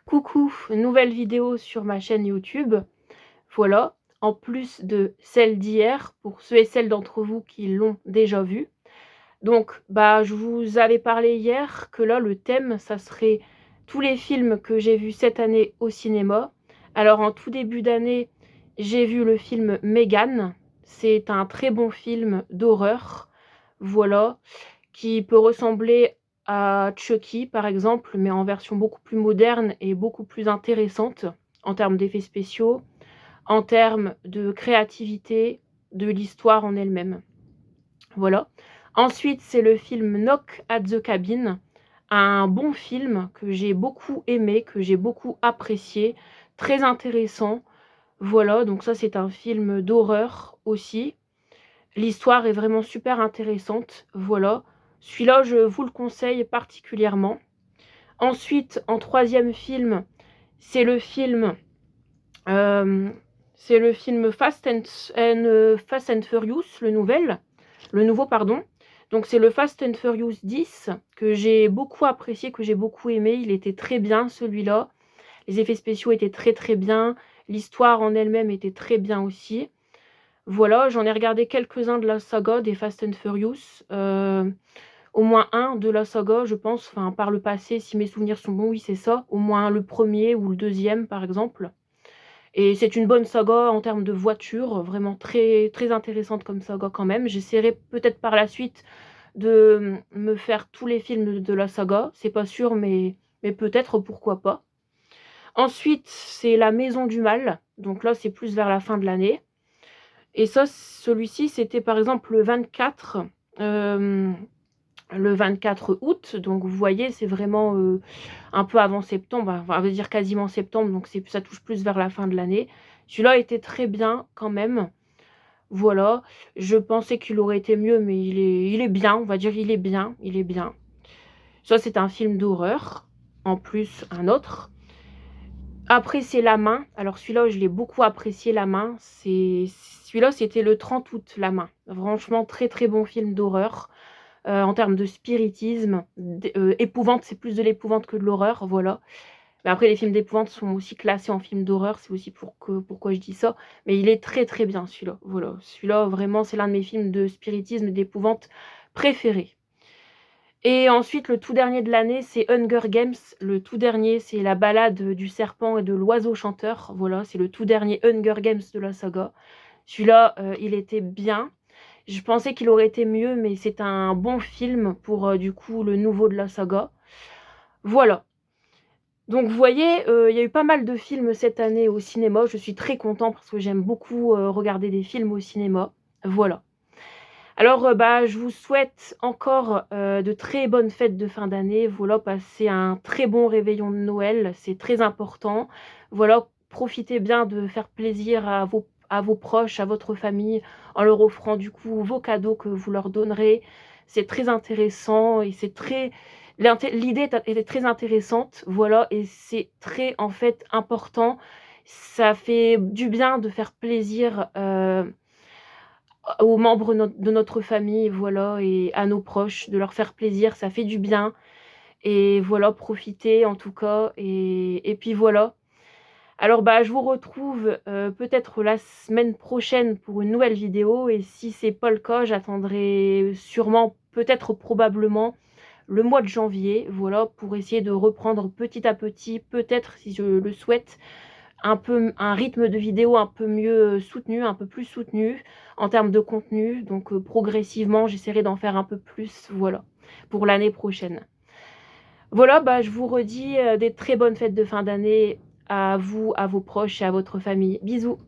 Coucou, nouvelle vidéo sur ma chaîne YouTube. Voilà, en plus de celle d'hier, pour ceux et celles d'entre vous qui l'ont déjà vue. Donc, je vous avais parlé hier que là, le thème, ça serait tous les films que j'ai vus cette année au cinéma. Alors, en tout début d'année, j'ai vu le film Megan. C'est un très bon film d'horreur, voilà, qui peut ressembler à Chucky, par exemple, mais en version beaucoup plus moderne et beaucoup plus intéressante en termes d'effets spéciaux, en termes de créativité, de l'histoire en elle-même. Voilà. Ensuite, c'est le film Knock at the Cabin, un bon film que j'ai beaucoup aimé, que j'ai beaucoup apprécié, très intéressant. Voilà, donc ça c'est un film d'horreur aussi. L'histoire est vraiment super intéressante, voilà. Celui-là, je vous le conseille particulièrement. Ensuite, en troisième film, c'est le film, Fast and Furious, le nouveau, pardon. Donc c'est le Fast and Furious 10 que j'ai beaucoup apprécié, que j'ai beaucoup aimé. Il était très bien celui-là. Les effets spéciaux étaient très très bien. L'histoire en elle-même était très bien aussi. Voilà, j'en ai regardé quelques-uns de la saga des Fast and Furious. Au moins un de la saga, je pense, enfin par le passé, si mes souvenirs sont bons, oui c'est ça. Au moins le premier ou le deuxième par exemple. Et c'est une bonne saga en termes de voiture, vraiment très, très intéressante comme saga quand même. J'essaierai peut-être par la suite de me faire tous les films de la saga, c'est pas sûr, mais peut-être, pourquoi pas. Ensuite, c'est La Maison du Mal, donc là c'est plus vers la fin de l'année. Et ça, celui-ci, c'était par exemple le 24 août, donc vous voyez, c'est vraiment un peu avant septembre, on va dire quasiment septembre, donc ça touche plus vers la fin de l'année. Celui-là était très bien quand même, voilà. Je pensais qu'il aurait été mieux, mais il est bien, on va dire il est bien, il est bien. Ça, c'est un film d'horreur, en plus un autre. Après, c'est La Main. Alors celui-là, je l'ai beaucoup apprécié, La Main. Celui-là, c'était le 30 août, La Main. Franchement, très très bon film d'horreur. En termes de spiritisme, épouvante, c'est plus de l'épouvante que de l'horreur, voilà. Mais après, les films d'épouvante sont aussi classés en films d'horreur, c'est aussi pourquoi je dis ça. Mais il est très très bien celui-là, voilà. Celui-là, vraiment, c'est l'un de mes films de spiritisme, d'épouvante préférés. Et ensuite, le tout dernier de l'année, c'est Hunger Games. Le tout dernier, c'est la balade du serpent et de l'oiseau chanteur. Voilà, c'est le tout dernier Hunger Games de la saga. Celui-là, il était bien. Je pensais qu'il aurait été mieux, mais c'est un bon film pour, du coup, le nouveau de la saga. Voilà. Donc vous voyez, il y a eu pas mal de films cette année au cinéma. Je suis très content parce que j'aime beaucoup, regarder des films au cinéma. Voilà. Alors, je vous souhaite encore, de très bonnes fêtes de fin d'année. Voilà, passez un très bon réveillon de Noël, c'est très important. Voilà, profitez bien de faire plaisir à vos proches, à votre famille, en leur offrant du coup vos cadeaux que vous leur donnerez. C'est très intéressant et c'est très l'idée est très intéressante, voilà, et c'est très, en fait, important. Ça fait du bien de faire plaisir, aux membres de notre famille, voilà, et à nos proches, de leur faire plaisir, ça fait du bien. Et voilà, profitez en tout cas, et puis voilà. Alors je vous retrouve peut-être la semaine prochaine pour une nouvelle vidéo, et si c'est pas le cas, j'attendrai sûrement, peut-être probablement, le mois de janvier, voilà, pour essayer de reprendre petit à petit, peut-être si je le souhaite, un rythme de vidéo un peu mieux soutenu, un peu plus soutenu en termes de contenu. Donc progressivement, j'essaierai d'en faire un peu plus, voilà, pour l'année prochaine. Voilà, je vous redis des très bonnes fêtes de fin d'année à vous, à vos proches et à votre famille. Bisous!